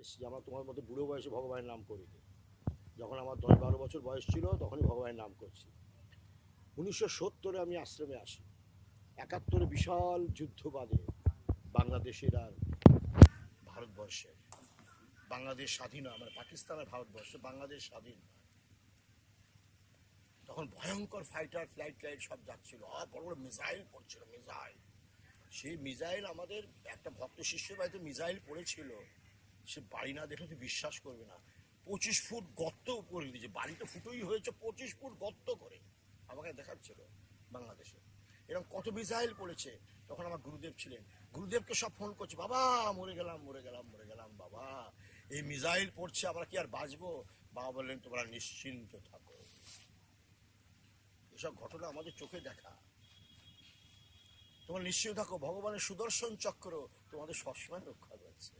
এসেছি, আমরা তোমার মতো বুড়ো বয়সে ভগবানের নাম করিনি। যখন আমার 10-12 বছর বয়স ছিল তখনই ভগবানের নাম করছি। 1970-এ আমি আশ্রমে আসি। 71-এ বিশাল যুদ্ধ বাঁধে বাংলাদেশের আর ভারতবর্ষের। বাংলাদেশ স্বাধীন, মানে পাকিস্তান আর ভারতবর্ষ, বাংলাদেশ স্বাধীন। তখন ভয়ঙ্কর ফাইটার ফ্লাইট সব যাচ্ছিল, বড় বড় মিসাইল পড়ছিল, মিসাইল। সেই মিসাইল আমাদের একটা ভক্ত শিষ্যের বাড়িতে মিসাইল পড়েছিল, সে বাড়ি না দেখলে তুই বিশ্বাস করবে না, 25 ফুট গর্ত করে দিয়েছে। বাড়িটা ফুটোই হয়েছে 25 ফুট গর্ত করে, আমাকে দেখাচ্ছিল বাংলাদেশে এরকম কত মিসাইল পড়েছে। তখন আমার গুরুদেব ছিলেন, গুরুদেবকে সব ফোন করছে, বাবা মরে গেলাম মরে গেলাম মরে গেলাম বাবা, এই মিসাইল পড়ছে, আমরা কি আর বাঁচবো? বাবা বললেন তোমরা নিশ্চিন্ত থাকো। এসব ঘটনা আমাদের চোখে দেখা। তোমরা নিশ্চয় থাকো, ভগবানের সুদর্শন চক্র তোমাদের সবসময় রক্ষা করছে।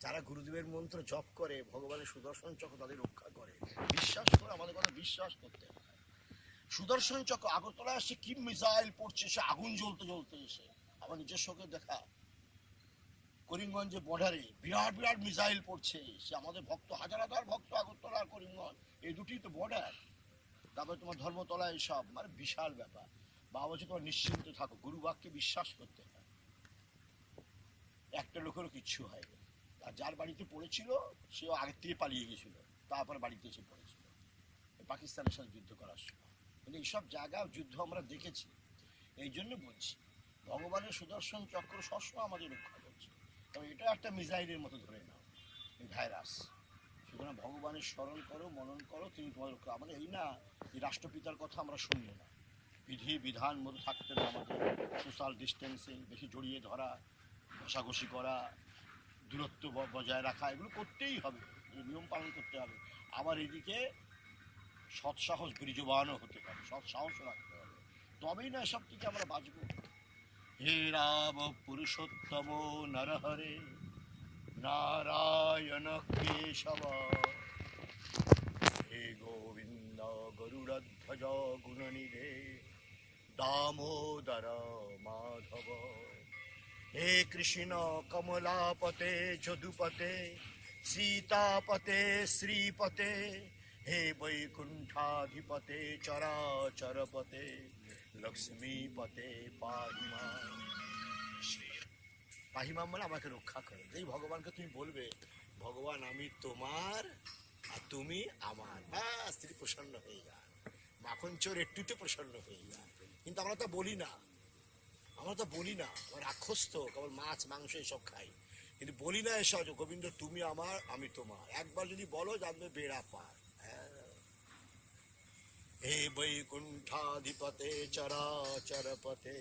যারা গুরুদেবের মন্ত্র জপ করে, ভগবানের সুদর্শন চক্র তাদের রক্ষা করে। বিশ্বাস করে, আমাদের কথা বিশ্বাস করতে হয়। সুদর্শন চক্র আগরতলায় আসছে, কি মিসাইল পড়ছে, সে আগুন জ্বলতে জ্বলতে এসে আমার নিজের চোখে দেখা। করিমগঞ্জে বর্ডারে বিরাট বিরাট মিসাইল পড়ছে, সে আমাদের ভক্ত, হাজার হাজার ভক্ত আগরতলা আর করিমগঞ্জ, এই দুটি তো বর্ডার। তারপরে তোমার ধর্মতলা, এইসব মানে বিশাল ব্যাপার। বাবা বলছে তোমার নিশ্চিন্ত থাকো, গুরু বাক্যে বিশ্বাস করতে হয়। একটা লোকেরও কিচ্ছু হয়নি। আর যার বাড়িতে পড়েছিল সেও আগের থেকে পালিয়ে গেছিল, তারপরে বাড়িতে এসে পড়েছিল পাকিস্তানের সাথে যুদ্ধ করার সময়। কিন্তু এইসব জায়গায় যুদ্ধ আমরা দেখেছি। এই জন্য বলছি ভগবানের সুদর্শন চক্র সবসময় আমাদের রক্ষা করছে। তবে এটা একটা মিসাইলের মতো ধরে নাও, এই ভাইরাস। সুতরাং ভগবানের স্মরণ করো, মনন করো, তিনি তোমার রক্ষা। আমাদের এই না এই রাষ্ট্রপিতার কথা আমরা শুনবো না, বিধি বিধান মতো থাকতে হবে আমাদের। সোশ্যাল ডিস্টেন্সিং, বেশি জড়িয়ে ধরা, ঘষাঘষি করা, দূরত্ব বজায় রাখা, এগুলো করতেই হবে, নিয়ম পালন করতে হবে। আবার এদিকে সৎসাহস বীর্যবানও হতে হবে, সৎসাহসও রাখতে হবে, তবেই না এসব থেকে আমরা বাঁচব। হে রাম পুরুষোত্তম নরহরে নারায়ণ কেশব, হে গোবিন্দ গরুড়ধ্বজ গুণনিধে দামোদর মাধব, হে কৃষ্ণ কমলাপতে যদুপতে সীতাপতে শ্রীপতে, হে বৈকুণ্ঠাধিপতে চরাচরপতে লক্ষ্মীপতে পাহিমাম। পাহিমাম মানে আমাকে রক্ষা করে। এই ভগবানকে তুমি বলবে, ভগবান আমি তোমার আর তুমি আমার, ব্যাস তিনি প্রসন্ন হয়ে যান। মাখন চোর একটুতে প্রসন্ন হয়ে যান। কিন্তু আমরা তো বলি না, আমরা তো বলি না, আমার রাক্ষস তো কেবল মাছ মাংস এসব খাই, কিন্তু বলি না এসব গোবিন্দ তুমি আমার আমি তোমার। একবার যদি বলো জানবে বেড়া পার। হে বৈকুণ্ঠাধিপতে চরাচরপতে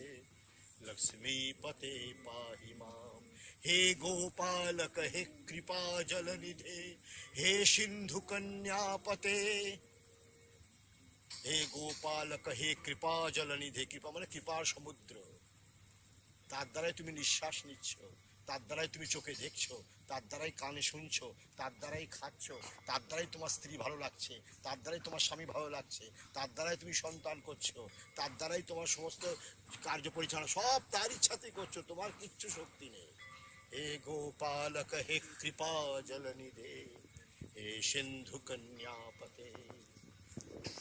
লক্ষ্মীপতে পাহি মাম, হে গোপালক হে কৃপা জলনিধে, হে সিন্ধু কন্যাপতে, হে গোপালক হে কৃপা জলনিধে। কৃপা মানে কৃপার সমুদ্র, তার দ্বারাই তুমি নিঃশ্বাস নিচ্ছ, তার দ্বারাই তুমি চোখে দেখছো, তার দ্বারাই কানে শুনছো, তার দ্বারাই খাচ্ছ, তার দ্বারাই তোমার স্ত্রী ভালো লাগছে, তার দ্বারাই তোমার স্বামী ভালো লাগছে, তার দ্বারাই তুমি সন্তান করছো, তার দ্বারাই তোমার সমস্ত কার্য পরিচালনা সব তার ইচ্ছাতেই করছো, তোমার কিচ্ছু শক্তি নেই। হে গোপালক হে কৃপা জলনিধে, হে সিন্ধু কন্যাপতে।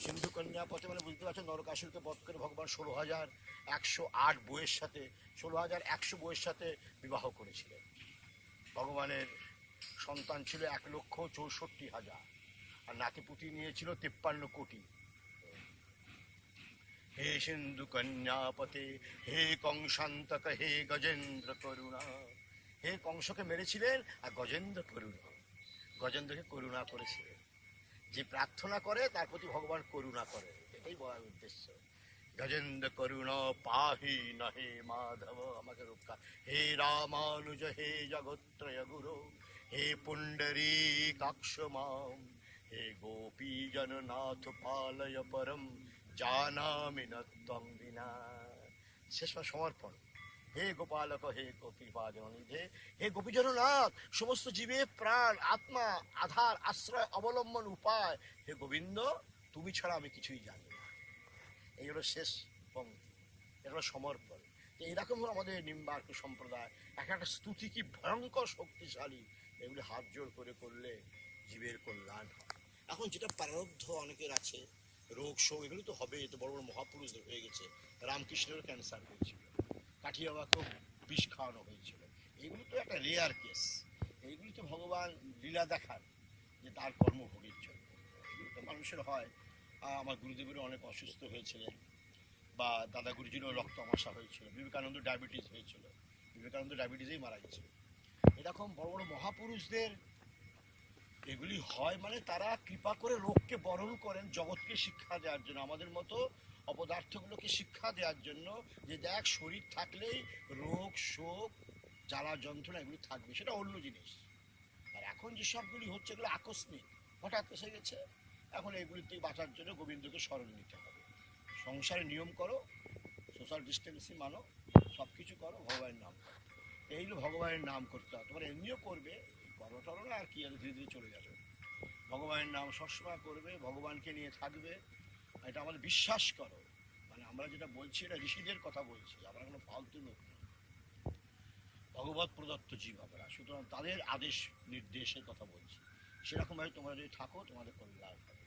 সিন্ধু কন্যাপথে মানে বুঝতে পারছেন, নরকাসুরকে বধ করে ভগবান 16,108 বইয়ের সাথে 16,100 বইয়ের সাথে বিবাহ করেছিলেন। ভগবানের সন্তান ছিল 1,64,000 আর নাতিপুতি নিয়েছিল 53 কোটি। হে সিন্ধু কন্যাপতে হে কংসান্তক হে গজেন্দ্র করুণা, হে কংসকে মেরেছিলেন আর গজেন্দ্র করুণা, গজেন্দ্রকে করুণা করেছিলেন। যে প্রার্থনা করে তার প্রতি ভগবান করুণা করে, এটাই বলার উদ্দেশ্য। গজেন্দ্র করুণা পাহি নহে মাধব, আমাকে রক্ষা। হে রামানুজ হে জগত্রয় গুরু, হে পুণ্ডরী কাক্ষ মাম, হে গোপী জননাথ পালয় পরম জানামি নত্বং বিনা। শেষ সমর্পণ। হে গোপালক হে গোপীপাদনিধে, হে গোপীজননাথ, সমস্ত জীবে প্রাণ আত্মা আধার আশ্রয় অবলম্বন উপায়, হে গোবিন্দ তুমি ছাড়া আমি কিছুই জানি না। এই হলো শেষ পঙ্ক্তি, এটা হলো সমর্পণ। তো এরকম হলো আমাদের নিম্বার্ক সম্প্রদায়। একটা স্তুতি কি ভয়ঙ্কর শক্তিশালী, এগুলি হাত জোড় করে করলে জীবের কল্যাণ হয়। এখন যেটা প্রারব্ধ অনেকের আছে, রোগ শোক এগুলো তো হবে, তো বড় বড় মহাপুরুষদের হয়ে গেছে। রামকৃষ্ণেরও ক্যান্সার হয়েছিল, কাঠি বাবাকেও বিষ খাওয়ানো হয়েছিল। এগুলো তো একটা রেয়ার কেস। এইগুলি তো ভগবান লীলা দেখান যে তার কর্মভোগের জন্য। এগুলো তো মানুষের হয়। আমার গুরুদেবেরও অনেক অসুস্থ হয়েছিলেন, বা দাদা গুরুজিরও রক্ত আমাশা হয়েছিল, বিবেকানন্দ ডায়াবেটিস হয়েছিল, বিবেকানন্দ ডায়াবেটিসেই মারা গেছে। এরকম বড় বড় মহাপুরুষদের এগুলি হয় মানে তারা কৃপা করে লোককে বরণ করেন জগৎকে শিক্ষা দেওয়ার জন্য, আমাদের মতো অপদার্থগুলোকে শিক্ষা দেওয়ার জন্য, যে দেখ শরীর থাকলেই রোগ শোক জ্বালা যন্ত্রণা এগুলি থাকবে, সেটা অন্য জিনিস। আর এখন যে সবগুলি হচ্ছে এগুলো আকস্মিক, হঠাৎ এসে গেছে। এখন এগুলি থেকে বাঁচার জন্য গোবিন্দকে স্মরণ নিতে হবে। সংসারে নিয়ম করো, সোশ্যাল ডিস্টেন্সিং মানো, সব কিছু করো, ভগবানের নাম করো। এইগুলো ভগবানের নাম করতে হবে। তোমার এমনিও করবে, করো টরো না আর কি, আর ধীরে ধীরে চলে যাবে। ভগবানের নাম সবসময় করবে, ভগবানকে নিয়ে থাকবে, এটা আমাদের বিশ্বাস করো। মানে আমরা যেটা বলছি এটা ঋষিদের কথা বলছি, আমরা কোনো ফালতু লোক নই। ভগবত প্রদত্ত জীব আমরা, সুতরাং তাদের আদেশ নির্দেশের কথা বলছি। সেরকমভাবে তোমরা যদি থাকো তোমাদের কল্যাণ হবে।